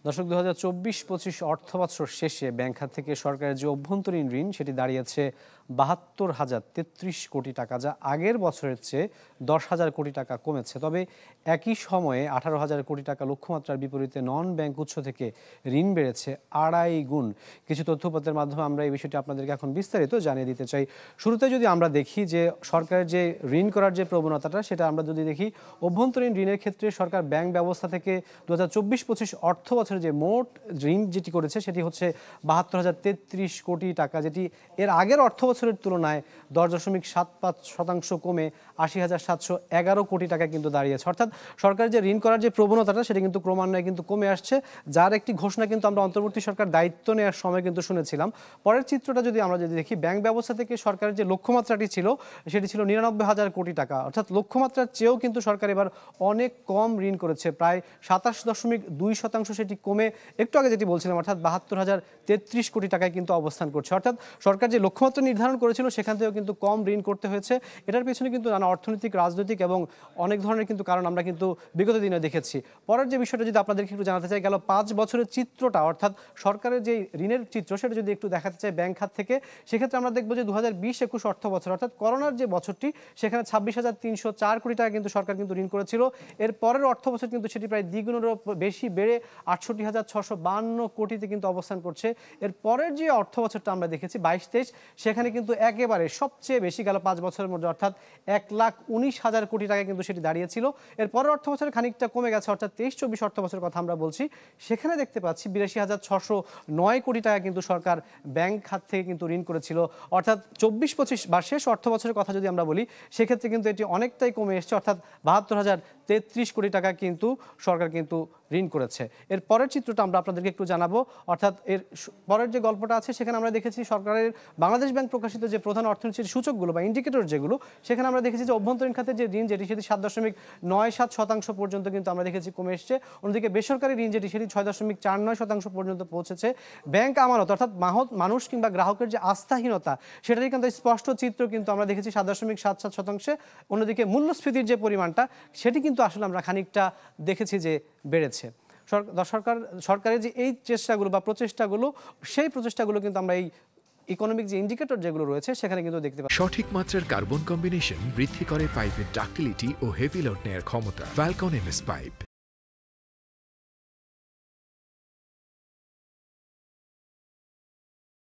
দর্শক ২০২৪-২৫ অর্থবছর শেষে ব্যাংক খাত থেকে সরকারের যে অভ্যন্তরীণ ঋণ সেটি দাঁড়িয়েছে ৭২,০৩৩ কোটি টাকা, যা আগের বছরের চেয়ে ১০,০০০ কোটি টাকা কমেছে। তবে একই সময়ে ১৮,০০০ কোটি টাকা লক্ষ্যমাত্রার বিপরীতে নন ব্যাংক উৎস থেকে ঋণ বেড়েছে ২.৫ গুণ। কিছু তথ্যপত্রের মাধ্যমে আমরা এই বিষয়টি আপনাদেরকে এখন বিস্তারিত জানিয়ে দিতে চাই। শুরুতে যদি আমরা দেখি যে সরকারের যে ঋণ করার যে প্রবণতাটা, সেটা আমরা যদি দেখি, অভ্যন্তরীণ ঋণের ক্ষেত্রে সরকার ব্যাংক ব্যবস্থা থেকে ২০২৪-২৫ অর্থ বছরে যে মোট ঋণ যেটি করেছে সেটি হচ্ছে ৭২,০৩৩ কোটি টাকা, যেটি এর আগের অর্থ বছরের তুলনায় ১০.৭৫% কমে ৮০,৭১১ কোটি টাকা কিন্তু দাঁড়িয়েছে। অর্থাৎ সরকার যে ঋণ করার যে প্রবণতাটা সেটা কিন্তু ক্রমান্বয়ে কিন্তু কমে আসছে, যার একটি ঘোষণা কিন্তু আমরা অন্তর্বর্তী সরকার দায়িত্ব নেওয়ার সময় কিন্তু শুনেছিলাম। পরের চিত্রটা যদি আমরা দেখি, ব্যাংক ব্যবস্থা থেকে সরকারের যে লক্ষ্যমাত্রাটি ছিল সেটি ছিল ৯৯,০০০ কোটি টাকা। অর্থাৎ লক্ষ্যমাত্রার চেয়েও কিন্তু সরকার এবার অনেক কম ঋণ করেছে, প্রায় ২৭.২% সেটি কমে একটু আগে যেটি বলছিলাম অর্থাৎ ৭২,০৩৩ কোটি টাকায় কিন্তু অবস্থান করছে। অর্থাৎ সরকার যে লক্ষ্যমাত্রা নির্ধারণ করেছিল সেখান থেকেও কিন্তু কম ঋণ করতে হয়েছে। এটার পেছনে কিন্তু নানা অর্থনৈতিক, রাজনৈতিক এবং অনেক ধরনের কিন্তু কারণ আমরা কিন্তু বিগত দিনে দেখেছি। পরের যে বিষয়টা যদি আপনাদেরকে একটু জানাতে চাই, গেল ৫ বছরের চিত্রটা, অর্থাৎ সরকারের যে ঋণের চিত্র সেটা যদি একটু দেখাতে চাই ব্যাংক খাত থেকে, সেক্ষেত্রে আমরা দেখবো যে ২০২০-২১ অর্থ বছর অর্থাৎ করোনার যে বছরটি, সেখানে ২৬,৩০৪ কোটি টাকা কিন্তু সরকার কিন্তু ঋণ করেছিল। এর পরের অর্থ বছর কিন্তু সেটি প্রায় দ্বিগুণেরও বেশি বেড়ে ৬৮,৬৫২ কোটিতে কিন্তু অবস্থান করছে। এর পরের যে অর্থ বছরটা আমরা দেখেছি ২২-২৩, সেখানে কিন্তু একেবারে সবচেয়ে বেশি গেল ৫ বছরের মধ্যে, অর্থাৎ ১,১৯,০০০ কোটি টাকা কিন্তু সেটি দাঁড়িয়েছিল। এর পরের অর্থ বছরে খানিকটা কমে গেছে, অর্থাৎ ২৩-২৪ অর্থ বছরের কথা আমরা বলছি, সেখানে দেখতে পাচ্ছি ৮২,৬০৯ কোটি টাকা কিন্তু সরকার ব্যাংক খাত থেকে কিন্তু ঋণ করেছিল। অর্থাৎ ২৪-২৫ বা শেষ অর্থ বছরের কথা যদি আমরা বলি, সেক্ষেত্রে কিন্তু এটি অনেকটাই কমে এসেছে, অর্থাৎ ৭২,০৩৩ কোটি টাকা কিন্তু সরকার কিন্তু ঋণ করেছে। এর পরের চিত্রটা আমরা আপনাদেরকে একটু জানাবো, অর্থাৎ এর পরের যে গল্পটা আছে সেখানে আমরা দেখেছি সরকারের বাংলাদেশ ব্যাংক প্রকাশিত যে প্রধান অর্থনীতির সূচকগুলো বা ইন্ডিকেটর যেগুলো, সেখানে আমরা দেখেছি যে অভ্যন্তরীণ খাতের যে ঋণ যেটি সেটি ৭.৯৭% পর্যন্ত কিন্তু আমরা দেখেছি কমে এসছে। অন্যদিকে বেসরকারি ঋণ যেটি সেটি ৬.৪৯% পর্যন্ত পৌঁছেছে। ব্যাংক আমানত অর্থাৎ মানুষ কিংবা গ্রাহকের যে আস্থাহীনতা, সেটারই কিন্তু স্পষ্ট চিত্র কিন্তু আমরা দেখেছি ৭.৭৭%। অন্যদিকে মূল্যস্ফীতির যে পরিমাণটা সেটি কিন্তু আসলে আমরা খানিকটা দেখেছি যে বেড়েছে। সরকারের যে এই চেষ্টাগুলো বা প্রচেষ্টাগুলো, সেই প্রচেষ্টাগুলো কিন্তু আমরা এই ইকোনমিক যে ইন্ডিকেটর যেগুলো রয়েছে সেখানে কিন্তু দেখতে পাই। সঠিক মাত্রার কার্বন কম্বিনেশন বৃদ্ধি করে পাইপের ডাক্টিলিটি ও হেভি লোড নেয়ার ক্ষমতা। Falcon MS pipe.